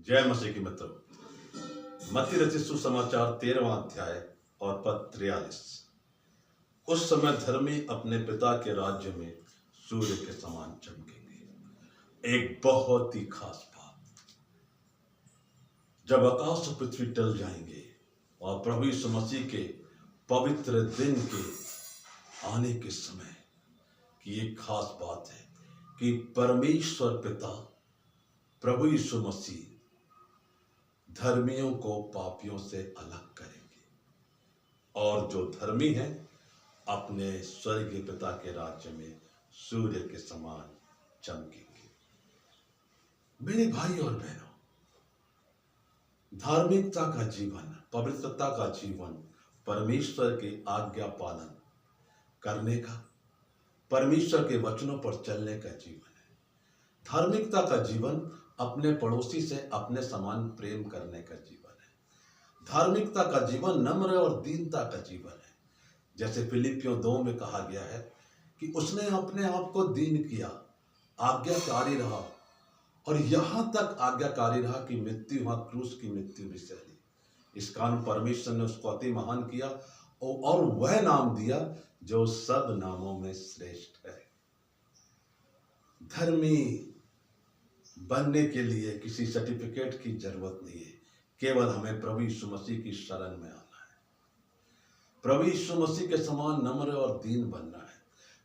जय मसीह की मित्रों। मत्ती रचित सुसमाचार 13वां अध्याय और पद 43। उस समय धर्मी अपने पिता के राज्य में सूर्य के समान चमकेंगे। एक बहुत ही खास बात, जब आकाश और पृथ्वी टल जाएंगे और प्रभु यीशु मसीह के पवित्र दिन के आने के समय की एक खास बात है कि परमेश्वर पिता प्रभु यीशु मसीह धर्मियों को पापियों से अलग करेंगे और जो धर्मी हैं अपने स्वर्गीय पिता के राज्य में सूर्य के समान चमकेंगे। मेरे भाई और बहनों, धार्मिकता का जीवन, पवित्रता का जीवन, परमेश्वर की आज्ञा पालन करने का, परमेश्वर के वचनों पर चलने का जीवन है। धार्मिकता का जीवन अपने पड़ोसी से अपने समान प्रेम करने का जीवन है। धार्मिकता का जीवन नम्र और दीनता का जीवन है। जैसे फिलिपियों 2 में कहा गया है कि उसने अपने आप को दीन किया, आज्ञाकारी रहा और यहां तक आज्ञाकारी रहा कि मृत्यु, वहां क्रूस की मृत्यु भी सही। इस कारण परमेश्वर ने उसको अति महान किया और वह नाम दिया जो सब नामों में श्रेष्ठ है। धर्मी बनने के लिए किसी सर्टिफिकेट की जरूरत नहीं है, केवल हमें प्रभु यीशु मसीह की शरण में आना है, प्रभु यीशु मसीह के समान नम्र और दीन बनना है,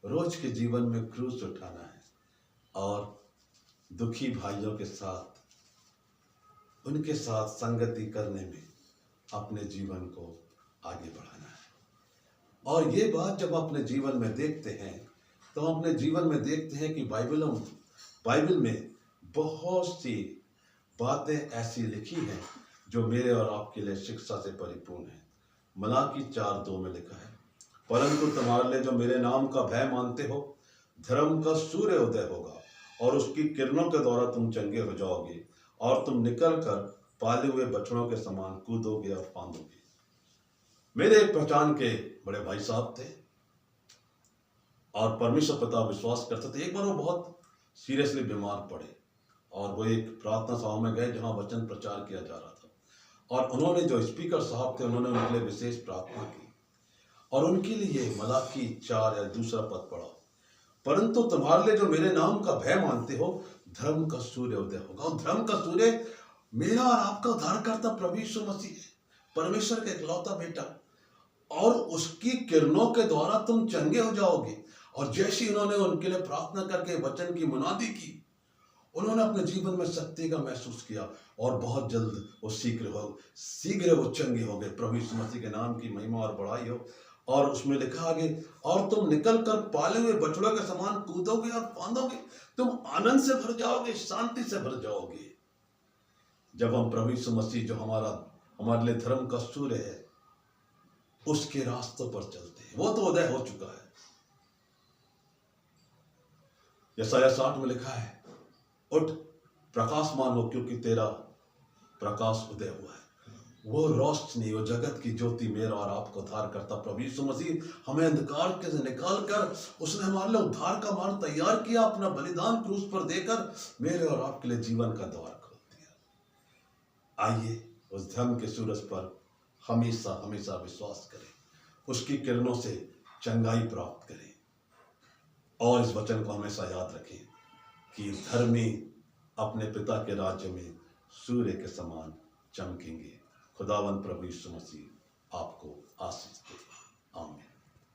रोज के जीवन में क्रूस उठाना है और दुखी भाइयों के साथ, उनके साथ संगति करने में अपने जीवन को आगे बढ़ाना है। और ये बात जब अपने जीवन में देखते हैं तो अपने जीवन में देखते हैं कि बाइबल में बहुत सी बातें ऐसी लिखी हैं जो मेरे और आपके लिए शिक्षा से परिपूर्ण है। मलाकी 4:2 में लिखा है, परंतु तुम्हारे लिए जो मेरे नाम का भय मानते हो, धर्म का सूर्य उदय होगा और उसकी किरणों के द्वारा तुम चंगे हो जाओगे और तुम निकल कर पाले हुए बछड़ों के समान कूदोगे और फांदोगे। मेरे एक पहचान के बड़े भाई साहब थे और परमेश्वर पिता विश्वास करते थे। एक बार वो बहुत सीरियसली बीमार पड़े और वो एक प्रार्थना सभा में गए जहां वचन प्रचार किया जा रहा था और उन्होंने, जो स्पीकर साहब थे, उन्होंने उनके लिए विशेष प्रार्थना की और उनके लिए मलाकी 4 या दूसरा पद पढ़ा, परंतु तुम्हारे लिए जो मेरे नाम का भय मानते हो, धर्म का सूर्य उदय होगा। और धर्म का सूर्य मेरा और आपका उद्धारकर्ता प्रभु यीशु मसीह है, परमेश्वर का इकलौता बेटा, और उसकी किरणों के द्वारा तुम चंगे हो जाओगे। और जैसे उन्होंने उनके लिए प्रार्थना करके वचन की मुनादी की, उन्होंने अपने जीवन में शक्ति का महसूस किया और बहुत जल्द वो शीघ्र वो चंगे हो गए। प्रभु यीशु मसीह के नाम की महिमा और बड़ाई हो। और उसमें लिखा आगे, और तुम निकल कर पाले हुए बछड़ों के समान कूदोगे और फांदोगे। तुम आनंद से भर जाओगे, शांति से भर जाओगे। जब हम प्रभु यीशु मसीह, जो हमारे लिए धर्म का सूर्य है, उसके रास्तों पर चलते हैं। वो तो उदय हो चुका है। यशायाह 60 में लिखा है, उठ प्रकाशमान हो क्योंकि तेरा प्रकाश उदय हुआ है। वो रोशनी, वो जगत की ज्योति मेरा और आपको उद्धार करता प्रभु यीशु मसीह हमें अंधकार के से निकाल कर उसने हमारे लिए उद्धार का मार्ग तैयार किया, अपना बलिदान क्रूस पर देकर मेरे और आपके लिए जीवन का द्वार खोल दिया। आइए उस धर्म के सूरज पर हमेशा हमेशा विश्वास करें, उसकी किरणों से चंगाई प्राप्त करें और इस वचन को हमेशा याद रखें कि धर्मी अपने पिता के राज्य में सूर्य के समान चमकेंगे। खुदावंद प्रभु यीशु मसीह आपको आशीष